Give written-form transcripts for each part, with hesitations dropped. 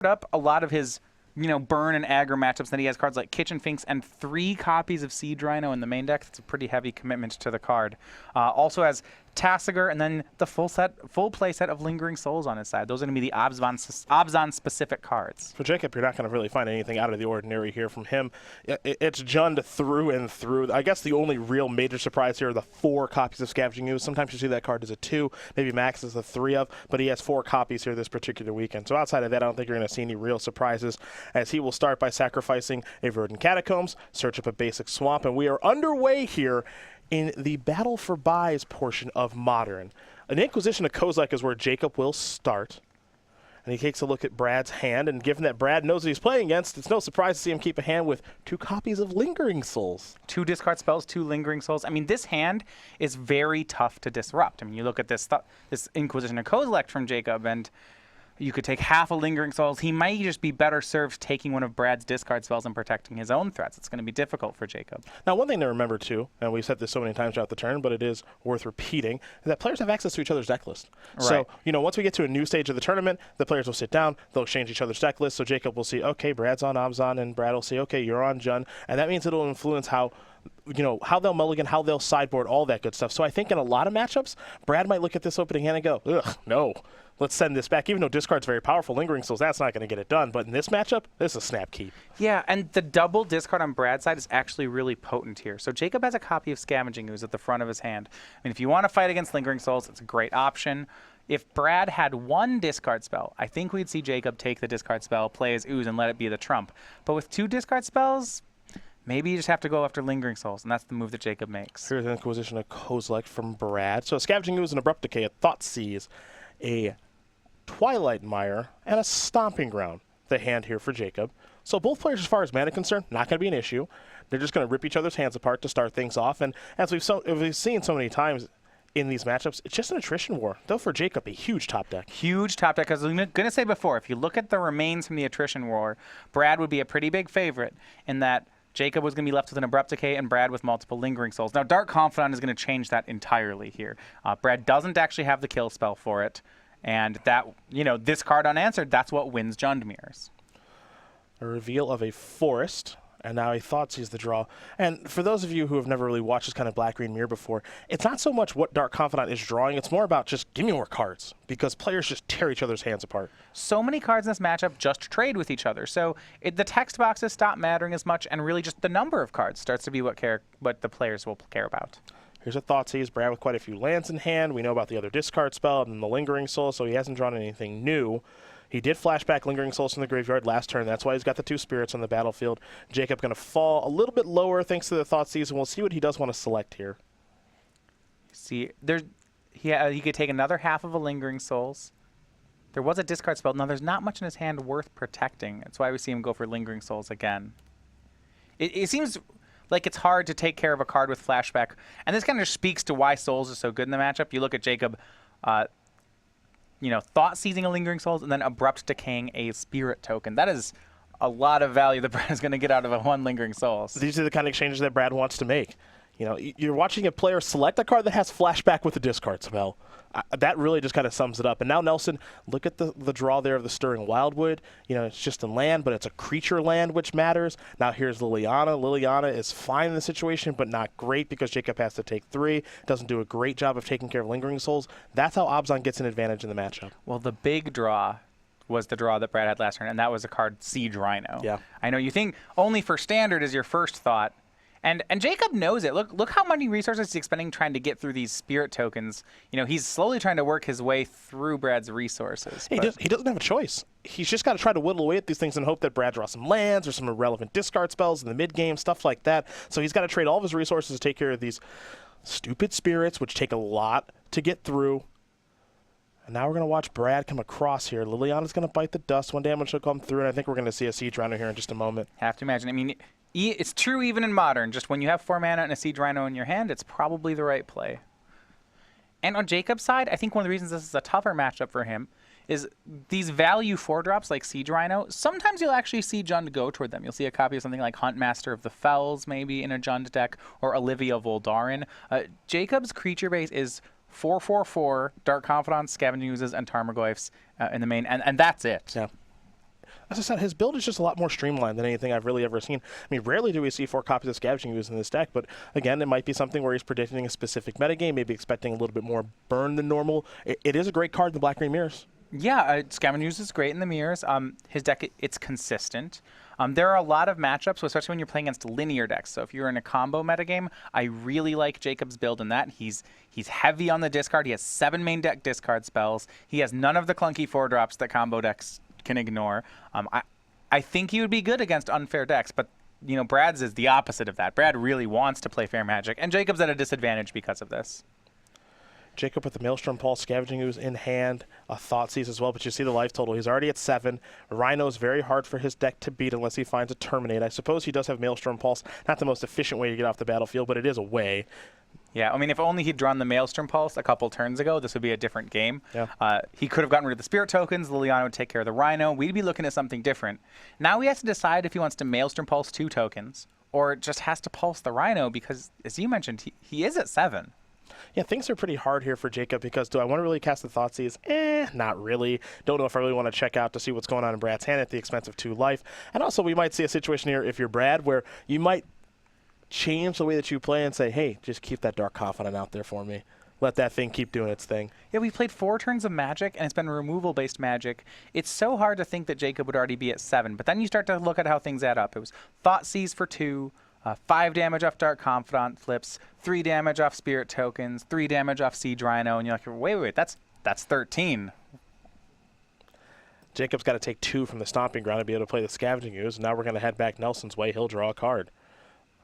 up a lot of his, burn and aggro matchups. Then he has cards like Kitchen Finks and 3 copies of Siege Rhino in the main deck. That's a pretty heavy commitment to the card. Also has Tassiger and then the full play set of Lingering Souls on his side. Those are going to be the Abzan-specific cards. For Jacob, you're not going to really find anything out of the ordinary here from him. It's Jund through and through. I guess the only real major surprise here are the 4 copies of Scavenging Ooze. Sometimes you see that card as a 2, maybe Max is a 3 of, but he has 4 copies here this particular weekend. So outside of that, I don't think you're going to see any real surprises, as he will start by sacrificing a Verdant Catacombs, search up a basic Swamp, and we are underway here in the Battle for Buys portion of Modern. An Inquisition of Kozilek is where Jacob will start. And he takes a look at Brad's hand, and given that Brad knows what he's playing against, it's no surprise to see him keep a hand with 2 copies of Lingering Souls. 2 discard spells, 2 Lingering Souls. I mean, this hand is very tough to disrupt. I mean, you look at this Inquisition of Kozilek from Jacob, and you could take half a Lingering Souls. He might just be better served taking one of Brad's discard spells and protecting his own threats. It's going to be difficult for Jacob. Now, one thing to remember, too, and we've said this so many times throughout the turn, but it is worth repeating, is that players have access to each other's deck list. Right. So, once we get to a new stage of the tournament, the players will sit down, they'll exchange each other's deck lists, so Jacob will see, okay, Brad's on Abzan, and Brad will see, okay, you're on Jund, and that means it'll influence how they'll mulligan, how they'll sideboard, all that good stuff. So I think in a lot of matchups, Brad might look at this opening hand and go, ugh, no, let's send this back. Even though discard's very powerful, Lingering Souls, that's not going to get it done. But in this matchup, this is a snap keep. Yeah, and the double discard on Brad's side is actually really potent here. So Jacob has a copy of Scavenging Ooze at the front of his hand. I mean, if you want to fight against Lingering Souls, it's a great option. If Brad had 1 discard spell, I think we'd see Jacob take the discard spell, play his Ooze, and let it be the trump. But with 2 discard spells, maybe you just have to go after Lingering Souls, and that's the move that Jacob makes. Here's an Inquisition of Kozilek from Brad. So a Scavenging Ooze, an Abrupt Decay, a Thoughtseize, a Twilight Mire, and a Stomping Ground, the hand here for Jacob. So both players, as far as mana is concerned, not going to be an issue. They're just going to rip each other's hands apart to start things off. And as we've seen so many times in these matchups, it's just an attrition war. Though for Jacob, a huge top deck. Huge top deck. As I was going to say before, if you look at the remains from the attrition war, Brad would be a pretty big favorite in that Jacob was going to be left with an Abrupt Decay and Brad with multiple Lingering Souls. Now, Dark Confidant is going to change that entirely here. Brad doesn't actually have the kill spell for it. And that, this card unanswered, that's what wins Jund mirrors. A reveal of a forest, and now a Thoughtseize the draw. And for those of you who have never really watched this kind of black-green mirror before, it's not so much what Dark Confidant is drawing, it's more about just give me more cards, because players just tear each other's hands apart. So many cards in this matchup just trade with each other. So the text boxes stop mattering as much, and really just the number of cards starts to be what the players will care about. Here's a Thoughtseize, Brad with quite a few lands in hand. We know about the other discard spell and the Lingering Soul, so he hasn't drawn anything new. He did flashback Lingering Souls from the graveyard last turn. That's why he's got the 2 spirits on the battlefield. Jacob going to fall a little bit lower thanks to the Thoughtseize, and we'll see what he does want to select here. See, he could take another half of a Lingering Souls. There was a discard spell. Now, there's not much in his hand worth protecting. That's why we see him go for Lingering Souls again. It seems like it's hard to take care of a card with flashback. And this kind of speaks to why Souls is so good in the matchup. You look at Jacob, Thought-Seizing a Lingering Souls and then Abrupt Decaying a Spirit token. That is a lot of value that Brad is going to get out of a 1 Lingering Souls. These are the kind of exchanges that Brad wants to make. You're watching a player select a card that has flashback with a discard spell. That really just kind of sums it up. And now, Nelson, look at the draw there of the Stirring Wildwood. It's just a land, but it's a creature land, which matters. Now here's Liliana. Liliana is fine in the situation, but not great because Jacob has to take 3. Doesn't do a great job of taking care of Lingering Souls. That's how Abzan gets an advantage in the matchup. Well, the big draw was the draw that Brad had last turn, and that was a card Siege Rhino. Yeah. I know you think only for Standard is your first thought. And Jacob knows it. Look how many resources he's expending trying to get through these spirit tokens. He's slowly trying to work his way through Brad's resources. He doesn't have a choice. He's just got to try to whittle away at these things and hope that Brad draws some lands or some irrelevant discard spells in the mid-game, stuff like that. So he's got to trade all of his resources to take care of these stupid spirits, which take a lot to get through. And now we're going to watch Brad come across here. Liliana's going to bite the dust. 1 damage will come through, and I think we're going to see a Siege Rhino here in just a moment. Have to imagine. I mean, it's true even in Modern. Just when you have 4 mana and a Siege Rhino in your hand, it's probably the right play. And on Jacob's side, I think one of the reasons this is a tougher matchup for him is these value 4-drops like Siege Rhino. Sometimes you'll actually see Jund go toward them. You'll see a copy of something like Huntmaster of the Fells maybe in a Jund deck, or Olivia Voldarin. Jacob's creature base is 4/4/4, Dark Confidants, Scavenging Oozes, and Tarmogoyfs in the main, and that's it. Yeah. As I said, his build is just a lot more streamlined than anything I've really ever seen. I mean, rarely do we see 4 copies of Scavenging Ooze in this deck, but again, it might be something where he's predicting a specific metagame, maybe expecting a little bit more burn than normal. It is a great card in the Black-Green Mirrors. Yeah, Scavenging Ooze is great in the mirrors. His deck, it's consistent. There are a lot of matchups, especially when you're playing against linear decks. So if you're in a combo metagame, I really like Jacob's build in that. He's heavy on the discard. He has 7 main deck discard spells. He has none of the clunky 4-drops that combo decks can ignore. I think he would be good against unfair decks, but Brad's is the opposite of that. Brad really wants to play fair Magic, and Jacob's at a disadvantage because of this. Jacob with the Maelstrom Pulse, Scavenging Ooze in hand, a Thoughtseize as well, but you see the life total. He's already at 7. Rhino is very hard for his deck to beat unless he finds a Terminate. I suppose he does have Maelstrom Pulse. Not the most efficient way to get off the battlefield, but it is a way. Yeah, I mean, if only he'd drawn the Maelstrom Pulse a couple turns ago, this would be a different game. Yeah. He could have gotten rid of the Spirit Tokens. Liliana would take care of the Rhino. We'd be looking at something different. Now he has to decide if he wants to Maelstrom Pulse 2 tokens or just has to Pulse the Rhino because, as you mentioned, he is at 7. Yeah, things are pretty hard here for Jacob because do I want to really cast the Thoughtseize? Not really. Don't know if I really want to check out to see what's going on in Brad's hand at the expense of 2 life. And also, we might see a situation here if you're Brad where you might change the way that you play and say, hey, just keep that Dark Confidant out there for me. Let that thing keep doing its thing. Yeah, we played 4 turns of Magic, and it's been removal-based Magic. It's so hard to think that Jacob would already be at 7, but then you start to look at how things add up. It was Thoughtseize for 2, 5 damage off Dark Confidant flips, 3 damage off Spirit Tokens, 3 damage off Siege Rhino, and you're like, wait, that's 13. Jacob's got to take 2 from the Stomping Ground to be able to play the Scavenging Ooze. Now we're going to head back Nelson's way. He'll draw a card.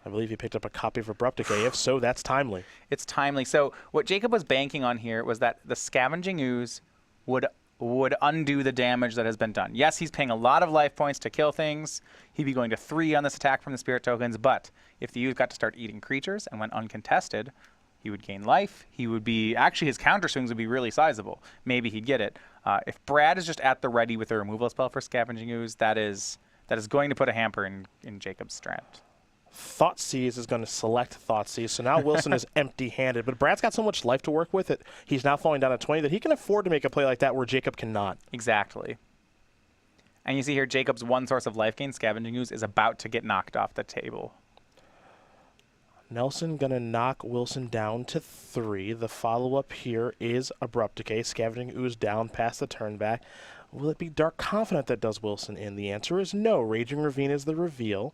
I believe he picked up a copy of Abrupt Decay. If so, that's timely. It's timely. So what Jacob was banking on here was that the Scavenging Ooze would undo the damage that has been done. Yes, he's paying a lot of life points to kill things. He'd be going to 3 on this attack from the Spirit Tokens, but if the Ooze got to start eating creatures and went uncontested, he would gain life. He would be, actually his counter swings would be really sizable. Maybe he'd get it. If Brad is just at the ready with a removal spell for Scavenging Ooze, that is going to put a hamper in Jacob's strat. Thoughtseize is going to select Thoughtseize, so now Wilson is empty-handed. But Brad's got so much life to work with, he's now falling down to 20, that he can afford to make a play like that where Jacob cannot. Exactly. And you see here, Jacob's one source of life gain, Scavenging Ooze, is about to get knocked off the table. Nelson going to knock Wilson down to 3. The follow-up here is Abrupt Decay. Scavenging Ooze down past the turn back. Will it be Dark Confidant that does Wilson in? The answer is no. Raging Ravine is the reveal.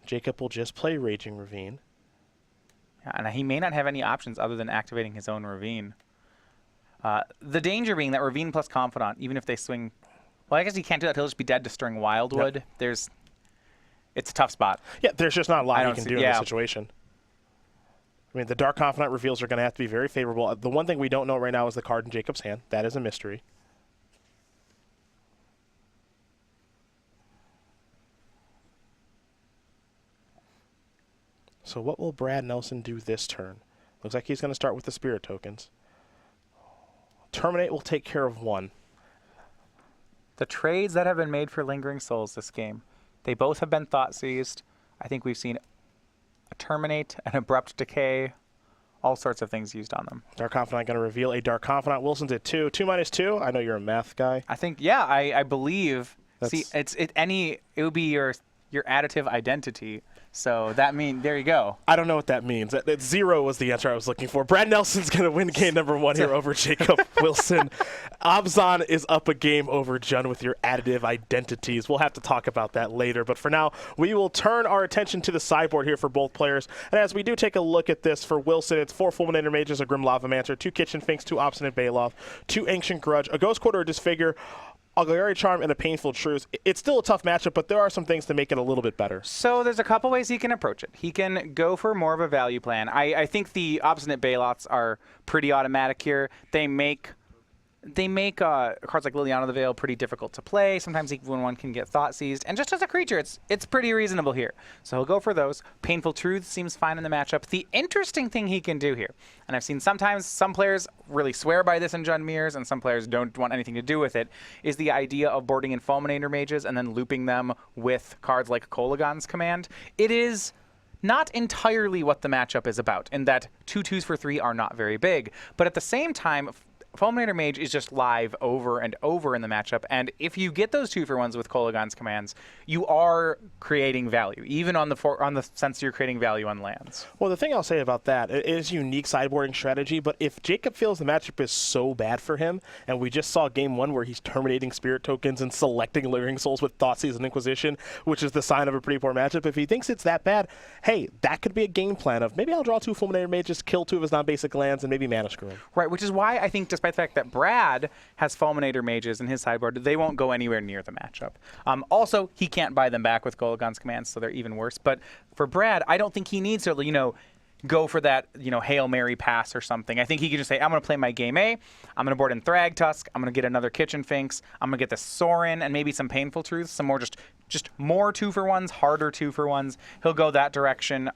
Jacob will just play Raging Ravine. Yeah, and he may not have any options other than activating his own Ravine. The danger being that Ravine plus Confidant, even if they swing... Well, I guess he can't do that. He'll just be dead to Stirring Wildwood. Yep. It's a tough spot. Yeah, there's just not a lot he can do in this situation. I mean, the Dark Confidant reveals are going to have to be very favorable. The one thing we don't know right now is the card in Jacob's hand. That is a mystery. So what will Brad Nelson do this turn? Looks like he's going to start with the Spirit Tokens. Terminate will take care of 1. The trades that have been made for Lingering Souls this game, they both have been Thoughtseized. I think we've seen a Terminate, an Abrupt Decay, all sorts of things used on them. Dark Confidant going to reveal a Dark Confidant. Wilson's at 2. 2 minus 2. I know you're a math guy. I think, yeah, I believe. See, it would be your additive identity. So that means, there you go. I don't know what that means. 0 was the answer I was looking for. Brad Nelson's going to win game number 1 here over Jacob Wilson. Abzan is up a game over Jun with your additive identities. We'll have to talk about that later. But for now, we will turn our attention to the sideboard here for both players. And as we do take a look at this, for Wilson, it's 4 Fulminator Mages, a Grim Lavamancer, 2 Kitchen Finks, 2 Obstinate Baloth, 2 Ancient Grudge, a Ghost Quarter, a Disfigure, Auxiliary Charm, and a Painful Truce. It's still a tough matchup, but there are some things to make it a little bit better. So there's a couple ways he can approach it. He can go for more of a value plan. I think the Obstinate Baloths are pretty automatic here. They make cards like Liliana the Veil pretty difficult to play. Sometimes even one can get Thoughtseized. And just as a creature, it's pretty reasonable here. So he'll go for those. Painful Truth seems fine in the matchup. The interesting thing he can do here, and I've seen sometimes some players really swear by this in Jun Mirrors, and some players don't want anything to do with it, is the idea of boarding in Fulminator Mages and then looping them with cards like Kolaghan's Command. It is not entirely what the matchup is about, in that 2/2s for 3 are not very big. But at the same time, Fulminator Mage is just live over and over in the matchup, and if you get those 2-for-1s with Kolaghan's commands, you are creating value, even on the sense you're creating value on lands. Well, the thing I'll say about that, it is a unique sideboarding strategy, but if Jacob feels the matchup is so bad for him, and we just saw game 1 where he's terminating Spirit Tokens and selecting Living Souls with Thoughtseize and Inquisition, which is the sign of a pretty poor matchup, if he thinks it's that bad, hey, that could be a game plan of maybe I'll draw 2 Fulminator Mages, kill 2 of his non-basic lands, and maybe mana screw him. Right, which is why I think despite the fact that Brad has Fulminator Mages in his sideboard, they won't go anywhere near the matchup. Also, he can't buy them back with Kolaghan's commands, so they're even worse. But for Brad, I don't think he needs to, go for that, Hail Mary pass or something. I think he could just say, I'm going to play my game A, I'm going to board in Thragtusk, I'm going to get another Kitchen Finks, I'm going to get the Sorin, and maybe some Painful Truths, some more just more 2-for-1s, harder 2-for-1s. He'll go that direction.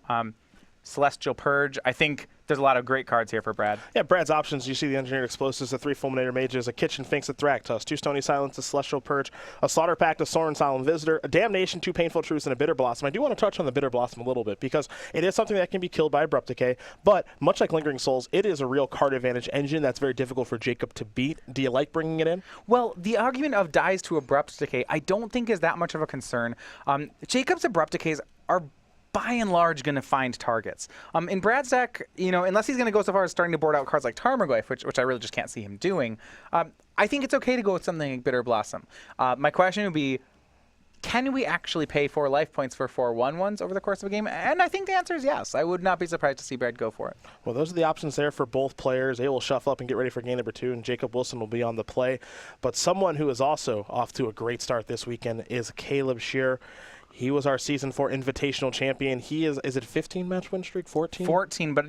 Celestial Purge, I think there's a lot of great cards here for Brad. Yeah, Brad's options, you see the Engineered Explosives, the 3 Fulminator Mages, a Kitchen Finks, a Thragtusk, 2 Stony Silence, a Celestial Purge, a Slaughter Pact, a Sorin Silent Visitor, a Damnation, 2 Painful Truths, and a Bitter Blossom. I do want to touch on the Bitter Blossom a little bit because it is something that can be killed by Abrupt Decay, but much like Lingering Souls, it is a real card advantage engine that's very difficult for Jacob to beat. Do you like bringing it in? Well, the argument of dies to Abrupt Decay I don't think is that much of a concern. Jacob's Abrupt Decays are by and large going to find targets. In Brad's deck, unless he's going to go so far as starting to board out cards like Tarmogoyf, which I really just can't see him doing, I think it's okay to go with something like Bitter Blossom. My question would be, can we actually pay 4 life points for 4 1/1s over the course of a game? And I think the answer is yes. I would not be surprised to see Brad go for it. Well, those are the options there for both players. They will shuffle up and get ready for game number 2, and Jacob Wilson will be on the play. But someone who is also off to a great start this weekend is Caleb Shearer. He was our Season 4 Invitational Champion. He is it 15-match win streak? 14? 14, but,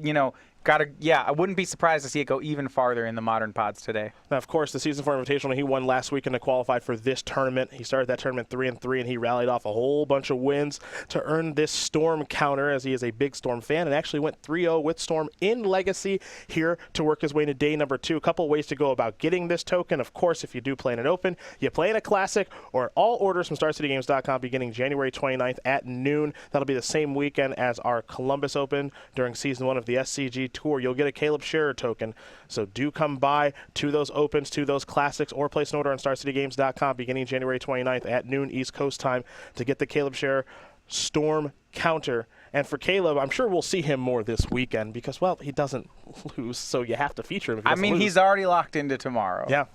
I wouldn't be surprised to see it go even farther in the Modern Pods today. Now, of course, the Season 4 Invitational, he won last weekend to qualify for this tournament. He started that tournament 3-3, and he rallied off a whole bunch of wins to earn this Storm counter, as he is a big Storm fan, and actually went 3-0 with Storm in Legacy here to work his way into day number 2. A couple ways to go about getting this token. Of course, if you do play in an Open, you play in a Classic, or all orders from StarCityGames.com beginning January 29th at noon. That'll be the same weekend as our Columbus Open during Season 1 of the SCG Tour. You'll get a Caleb Shearer token, so do come by to those Opens, to those Classics, or place an order on StarCityGames.com beginning January 29th at noon East Coast time to get the Caleb Shearer Storm counter. And for Caleb, I'm sure we'll see him more this weekend because, well, he doesn't lose, so you have to feature him. He's already locked into tomorrow. Yeah.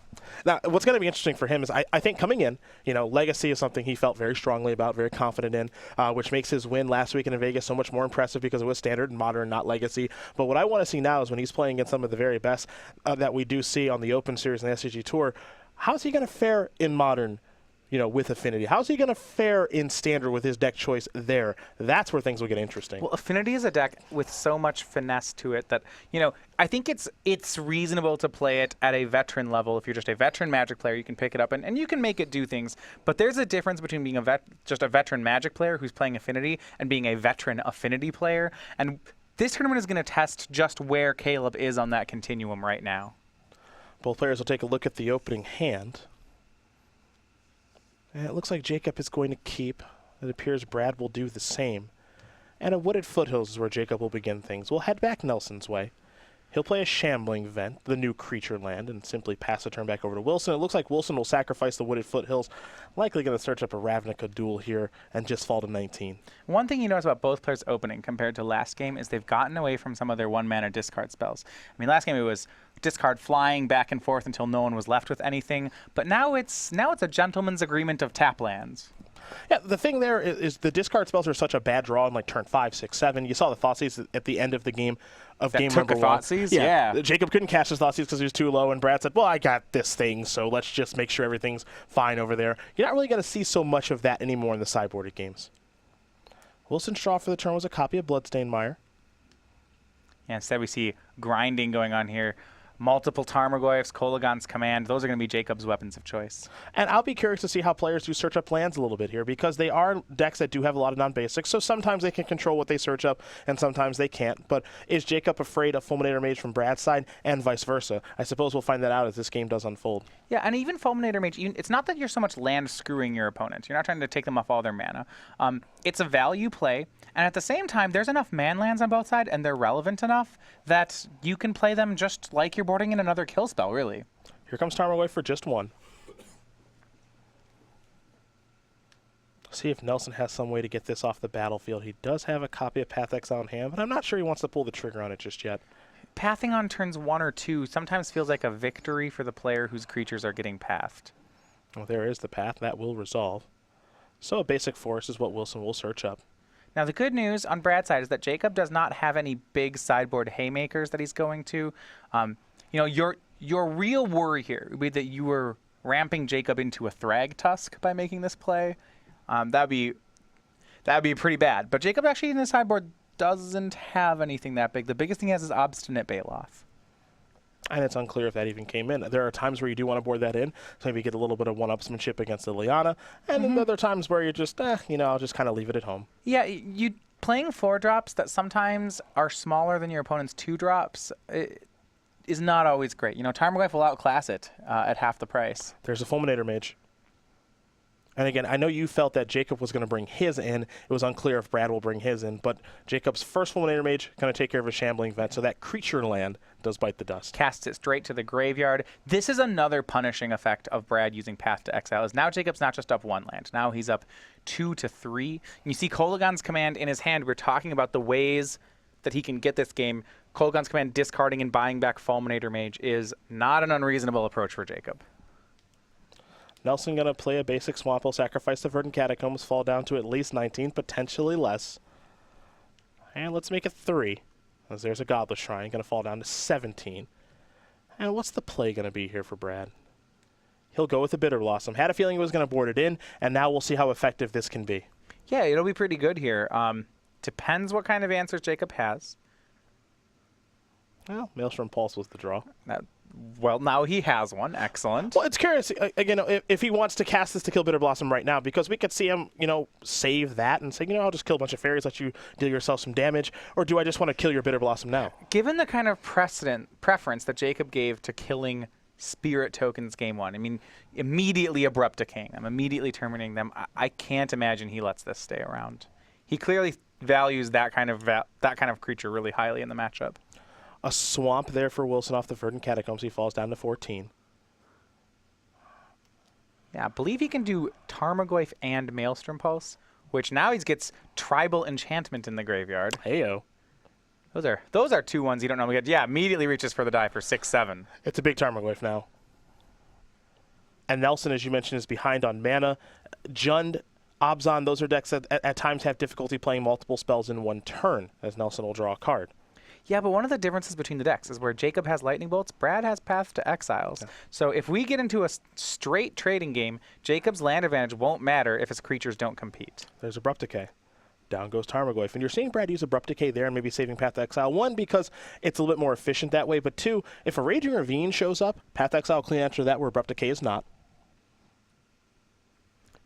Now, what's going to be interesting for him is I think coming in, Legacy is something he felt very strongly about, very confident in, which makes his win last weekend in Vegas so much more impressive because it was Standard and Modern, not Legacy. But what I want to see now is when he's playing against some of the very best that we do see on the Open Series and the SCG Tour, how's he going to fare in Modern? With Affinity? How's he going to fare in Standard with his deck choice there? That's where things will get interesting. Well, Affinity is a deck with so much finesse to it that, I think it's reasonable to play it at a veteran level. If you're just a veteran Magic player, you can pick it up and you can make it do things. But there's a difference between being just a veteran Magic player who's playing Affinity and being a veteran Affinity player. And this tournament is going to test just where Caleb is on that continuum right now. Both players will take a look at the opening hand. And it looks like Jacob is going to keep. It appears Brad will do the same. And a Wooded Foothills is where Jacob will begin things. We'll head back Nelson's way. He'll play a Shambling Vent, the new creature land, and simply pass the turn back over to Wilson. It looks like Wilson will sacrifice the Wooded Foothills, likely going to search up a Ravnica duel here and just fall to 19. One thing you notice about both players opening compared to last game is they've gotten away from some of their 1-mana discard spells. Last game it was discard flying back and forth until no one was left with anything, but now it's a gentleman's agreement of tap lands. Yeah, the thing there is the discard spells are such a bad draw in turn 5, 6, 7. You saw the Thoughtseize at the end of the game game number 1. Thoughtseize? Yeah. Jacob couldn't cast his Thoughtseize because he was too low, and Brad said, well, I got this thing, so let's just make sure everything's fine over there. You're not really going to see so much of that anymore in the sideboarded games. Wilson's draw for the turn was a copy of Bloodstained Mire. Yeah, instead we see grinding going on here. Multiple Tarmogoyfs, Kolaghan's Command. Those are going to be Jacob's weapons of choice. And I'll be curious to see how players do search up lands a little bit here because they are decks that do have a lot of non-basics, so sometimes they can control what they search up and sometimes they can't. But is Jacob afraid of Fulminator Mage from Brad's side and vice versa? I suppose we'll find that out as this game does unfold. Yeah, and even Fulminator Mage, it's not that you're so much land screwing your opponent. You're not trying to take them off all their mana. It's a value play, and at the same time, there's enough man lands on both sides, and they're relevant enough that you can play them just like your sideboarding in another kill spell, really. Here comes Tarmogoyf for just one. See if Nelson has some way to get this off the battlefield. He does have a copy of Path Exile in hand, but I'm not sure he wants to pull the trigger on it just yet. Pathing on turns 1 or 2 sometimes feels like a victory for the player whose creatures are getting pathed. Well, there is the path. That will resolve. So a basic force is what Wilson will search up. Now, the good news on Brad's side is that Jacob does not have any big sideboard haymakers that he's going to. Your real worry here would be that you were ramping Jacob into a Thrag Tusk by making this play. That'd be pretty bad. But Jacob actually in his sideboard doesn't have anything that big. The biggest thing he has is Obstinate Baloth. And it's unclear if that even came in. There are times where you do want to board that in, so maybe get a little bit of one-upsmanship against the Liana, and then other times where you're just, I'll just kind of leave it at home. Yeah, you playing 4-drops that sometimes are smaller than your opponent's 2-drops is not always great. Tarmogoyf will outclass it at half the price. There's a Fulminator Mage. And again, I know you felt that Jacob was going to bring his in. It was unclear if Brad will bring his in, but Jacob's first Fulminator Mage going to take care of a Shambling Vet, so that creature land does bite the dust. Casts it straight to the graveyard. This is another punishing effect of Brad using Path to Exile. Is now Jacob's not just up 1 land. Now he's up 2 to 3. And you see Kolaghan's Command in his hand. We're talking about the ways that he can get this game. Kolaghan's Command discarding and buying back Fulminator Mage is not an unreasonable approach for Jacob. Nelson going to play a basic Swamp. He'll sacrifice the Verdant Catacombs, fall down to at least 19, potentially less. And let's make it 3, as there's a Godless Shrine. Going to fall down to 17. And what's the play going to be here for Brad? He'll go with the Bitter Blossom. Had a feeling he was going to board it in, and now we'll see how effective this can be. Yeah, it'll be pretty good here. Depends what kind of answers Jacob has. Well, Maelstrom Pulse was the draw. Well, now he has one. Excellent. Well, it's curious, again, if he wants to cast this to kill Bitter Blossom right now, because we could see him, save that and say, I'll just kill a bunch of fairies, let you deal yourself some damage, or do I just want to kill your Bitter Blossom now? Given the kind of preference that Jacob gave to killing Spirit tokens game 1, I mean, immediately Abrupt Decaying them, immediately terminating them, I can't imagine he lets this stay around. He clearly values that kind of creature really highly in the matchup. A Swamp there for Wilson off the Verdant Catacombs. He falls down to 14. Yeah, I believe he can do Tarmogoyf and Maelstrom Pulse, which now he gets Tribal Enchantment in the graveyard. Heyo. Those are 2 ones you don't normally get. Yeah, immediately reaches for the die for 6-7. It's a big Tarmogoyf now. And Nelson, as you mentioned, is behind on mana. Jund, Abzan, those are decks that at times have difficulty playing multiple spells in one turn, as Nelson will draw a card. Yeah, but one of the differences between the decks is where Jacob has Lightning Bolts, Brad has Path to Exiles. Yeah. So if we get into a straight trading game, Jacob's land advantage won't matter if his creatures don't compete. There's Abrupt Decay. Down goes Tarmogoyf. And you're seeing Brad use Abrupt Decay there and maybe saving Path to Exile. 1, because it's a little bit more efficient that way. But 2, if a Raging Ravine shows up, Path to Exile clean answer that where Abrupt Decay is not.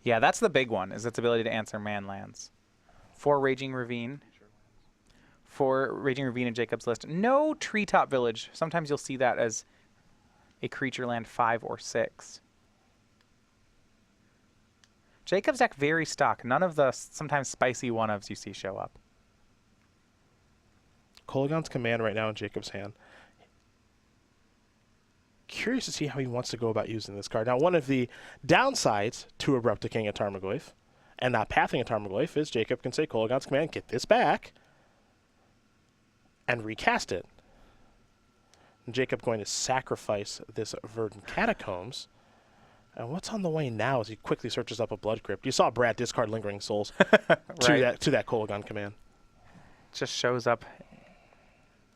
Yeah, that's the big one, is its ability to answer man lands. For Raging Ravine in Jacob's list. No Treetop Village. Sometimes you'll see that as a creature land 5 or 6. Jacob's deck very stock. None of the sometimes spicy one-ofs you see show up. Kolaghan's Command right now in Jacob's hand. Curious to see how he wants to go about using this card. Now, one of the downsides to Abrupt Decaying a Tarmogoyf and not pathing a Tarmogoyf is Jacob can say, Kolaghan's Command, get this back, and recast it. And Jacob going to sacrifice this Verdant Catacombs. And what's on the way now as he quickly searches up a Blood Crypt? You saw Brad discard Lingering Souls right. to that Kolaghan Command. Just shows up.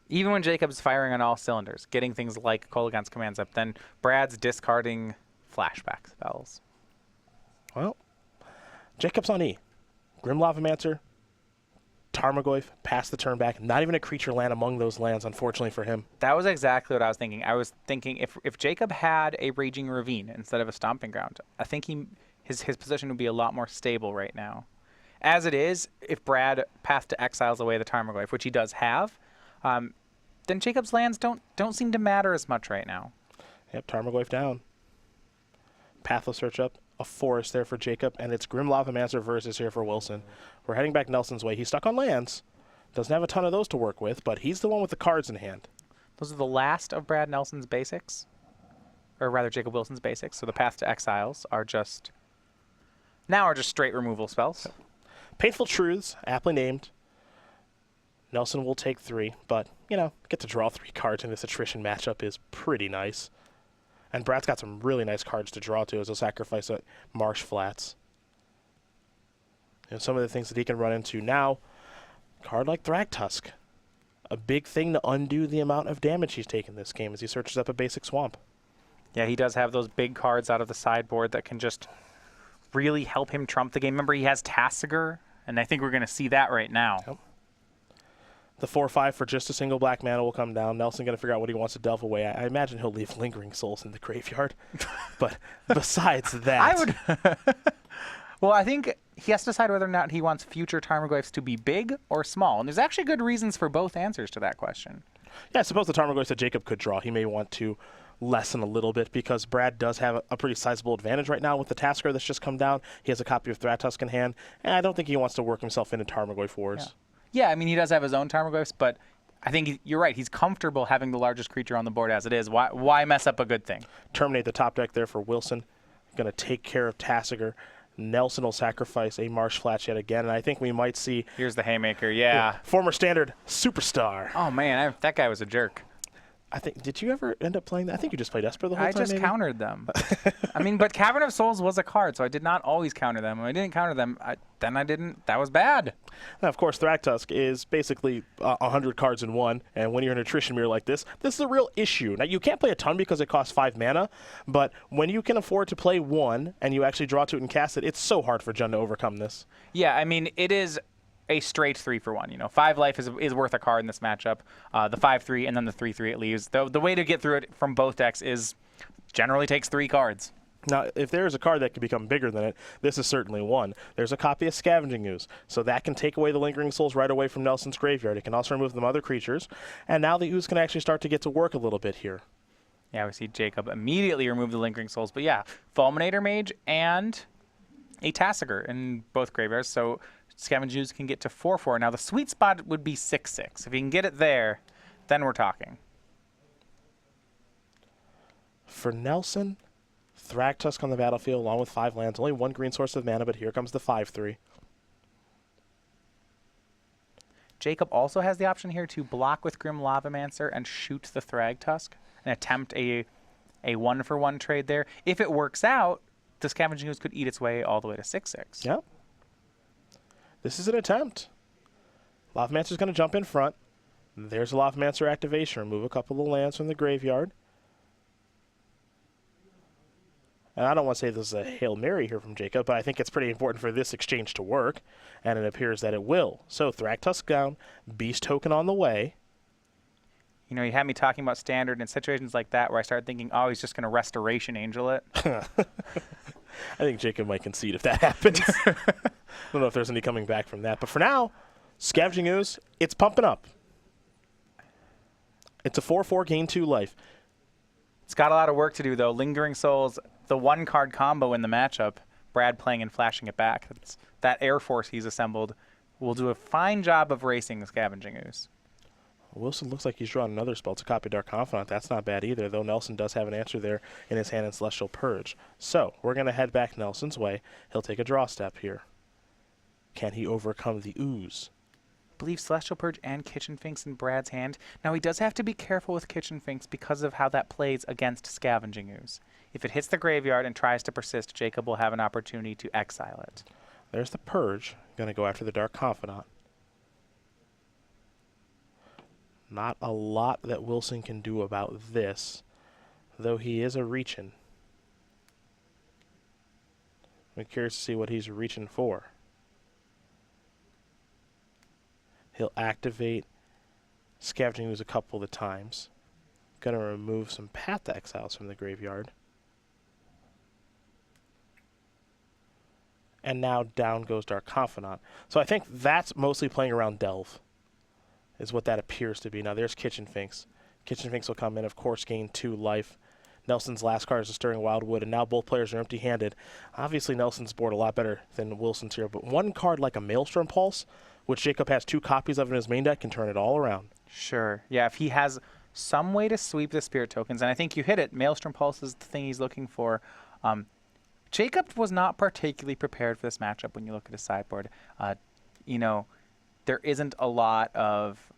Even when Jacob's firing on all cylinders, getting things like Kolaghan's commands up, then Brad's discarding flashback spells. Well, Jacob's on E. Grim Lavamancer, Tarmogoyf, pass the turn back. Not even a creature land among those lands, unfortunately for him. That was exactly what I was thinking. I was thinking if Jacob had a Raging Ravine instead of a Stomping Ground, I think his position would be a lot more stable right now. As it is, if Brad Path to Exiles away the Tarmogoyf, which he does have, then Jacob's lands don't seem to matter as much right now. Yep, Tarmogoyf down. Pathless search up. A forest there for Jacob, and it's Grim Lavamancer versus here for Wilson. We're heading back Nelson's way. He's stuck on lands. Doesn't have a ton of those to work with, but he's the one with the cards in hand. Those are the last of Brad Nelson's basics, or rather Jacob Wilson's basics. So the Path to Exiles are just straight removal spells. Painful Truths, aptly named. Nelson will take 3, but, get to draw 3 cards in this attrition matchup is pretty nice. And Brad's got some really nice cards to draw to as he'll sacrifice Marsh Flats. And some of the things that he can run into now, a card like Thragtusk. A big thing to undo the amount of damage he's taken this game as he searches up a basic swamp. Yeah, he does have those big cards out of the sideboard that can just really help him trump the game. Remember, he has Tasigur, and I think we're going to see that right now. Yep. The 4/5 for just a single black mana will come down. Nelson going to figure out what he wants to delve away. I imagine he'll leave Lingering Souls in the graveyard. But besides that... I would... Well, I think he has to decide whether or not he wants future Tarmogoyfs to be big or small. And there's actually good reasons for both answers to that question. Yeah, I suppose the Tarmogoyfs that Jacob could draw, he may want to lessen a little bit because Brad does have a pretty sizable advantage right now with the Tasker that's just come down. He has a copy of Thragtusk in hand, and I don't think he wants to work himself into Tarmogoyf wars. Yeah, I mean, he does have his own Tarmogoyfs, but I think you're right. He's comfortable having the largest creature on the board as it is. Why mess up a good thing? Terminate the top deck there for Wilson. Going to take care of Tasigur. Nelson will sacrifice a Marsh Flash yet again, and I think we might see... Here's the Haymaker, yeah. Former Standard Superstar. Oh, man, that guy was a jerk. Did you ever end up playing that? I think you just played Esper the whole time, I just countered them. I mean, but Cavern of Souls was a card, so I did not always counter them. When I didn't counter them, then I didn't. That was bad. Now, of course, Thragtusk is basically 100 cards in one, and when you're in an attrition mirror like this is a real issue. Now, you can't play a ton because it costs 5 mana, but when you can afford to play 1 and you actually draw to it and cast it, it's so hard for Jun to overcome this. Yeah, I mean, it is a straight 3-for-1. 5 life is worth a card in this matchup. The 5/3 and then the 3/3 it leaves. The way to get through it from both decks is generally takes 3 cards. Now, if there is a card that can become bigger than it, this is certainly one. There's a copy of Scavenging Ooze, so that can take away the Lingering Souls right away from Nelson's graveyard. It can also remove them other creatures, and now the Ooze can actually start to get to work a little bit here. Yeah, we see Jacob immediately remove the Lingering Souls, but yeah, Fulminator Mage and a Tasigur in both graveyards, so Scavenging Ooze can get to 4/4. Now, the sweet spot would be 6/6. If he can get it there, then we're talking. For Nelson, Thragtusk on the battlefield along with 5 lands. Only 1 green source of mana, but here comes the 5/3. Jacob also has the option here to block with Grim Lavamancer and shoot the Thragtusk and attempt a 1-for-1 trade there. If it works out, the Scavenging Ooze could eat its way all the way to 6/6. Yep. This is an attempt. Lavamancer's going to jump in front. There's a Lavamancer activation. Remove a couple of lands from the graveyard. And I don't want to say this is a Hail Mary here from Jacob, but I think it's pretty important for this exchange to work, and it appears that it will. So Thragtusk down, Beast Token on the way. You had me talking about Standard in situations like that where I started thinking, oh, he's just going to Restoration Angel it. I think Jacob might concede if that happens. I don't know if there's any coming back from that. But for now, Scavenging Ooze, it's pumping up. It's a 4/4, gain 2 life. It's got a lot of work to do, though. Lingering Souls, the 1-card combo in the matchup, Brad playing and flashing it back. That Air Force he's assembled will do a fine job of racing the Scavenging Ooze. Wilson looks like he's drawn another spell to copy Dark Confidant. That's not bad either, though Nelson does have an answer there in his hand in Celestial Purge. So we're going to head back Nelson's way. He'll take a draw step here. Can he overcome the Ooze? I believe Celestial Purge and Kitchen Finks in Brad's hand. Now, he does have to be careful with Kitchen Finks because of how that plays against Scavenging Ooze. If it hits the graveyard and tries to persist, Jacob will have an opportunity to exile it. There's the Purge. Going to go after the Dark Confidant. Not a lot that Wilson can do about this, though he is a reachin'. I'm curious to see what he's reaching for. He'll activate Scavenging Ooze a couple of times. Going to remove some Path to Exiles from the graveyard. And now down goes Dark Confidant. So I think that's mostly playing around Delve, is what that appears to be. Now there's Kitchen Finks. Kitchen Finks will come in, of course, gain 2 life. Nelson's last card is a Stirring Wildwood, and now both players are empty-handed. Obviously, Nelson's board a lot better than Wilson's here, but one card like a Maelstrom Pulse, which Jacob has 2 copies of in his main deck, can turn it all around. Sure. Yeah, if he has some way to sweep the spirit tokens. And I think you hit it. Maelstrom Pulse is the thing he's looking for. Jacob was not particularly prepared for this matchup when you look at his sideboard. There isn't a lot of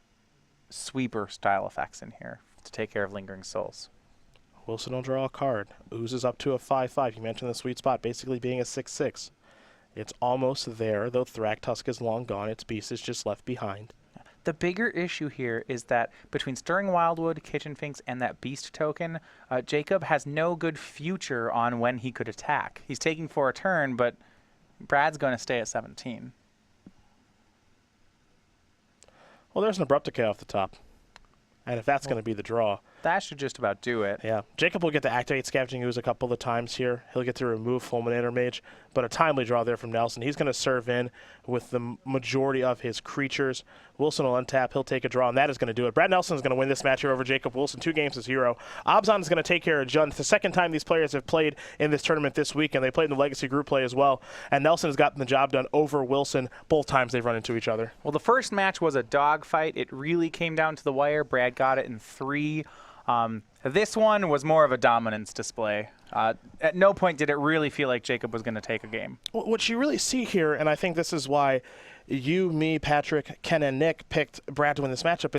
sweeper style effects in here to take care of Lingering Souls. Wilson will draw a card. Oozes up to a 5/5. You mentioned the sweet spot basically being a 6/6. It's almost there, though Thragtusk is long gone. Its beast is just left behind. The bigger issue here is that between Stirring Wildwood, Kitchen Finks, and that beast token, Jacob has no good future on when he could attack. He's taking for a turn, but Brad's going to stay at 17. Well, there's an Abrupt Decay off the top. And if that's going to be the draw. That should just about do it. Yeah. Jacob will get to activate Scavenging Ooze a couple of times here. He'll get to remove Fulminator Mage, but a timely draw there from Nelson. He's going to serve in with the majority of his creatures. Wilson will untap. He'll take a draw, and that is going to do it. Brad Nelson is going to win this match here over Jacob Wilson. 2 games to 0. Obzon is going to take care of Jund. It's the second time these players have played in this tournament this week, and they played in the Legacy group play as well. And Nelson has gotten the job done over Wilson both times they've run into each other. Well, the first match was a dogfight. It really came down to the wire. Brad got it in 3. This one was more of a dominance display. At no point did it really feel like Jacob was going to take a game. What you really see here, and I think this is why you, me, Patrick, Ken, and Nick picked Brad to win this matchup,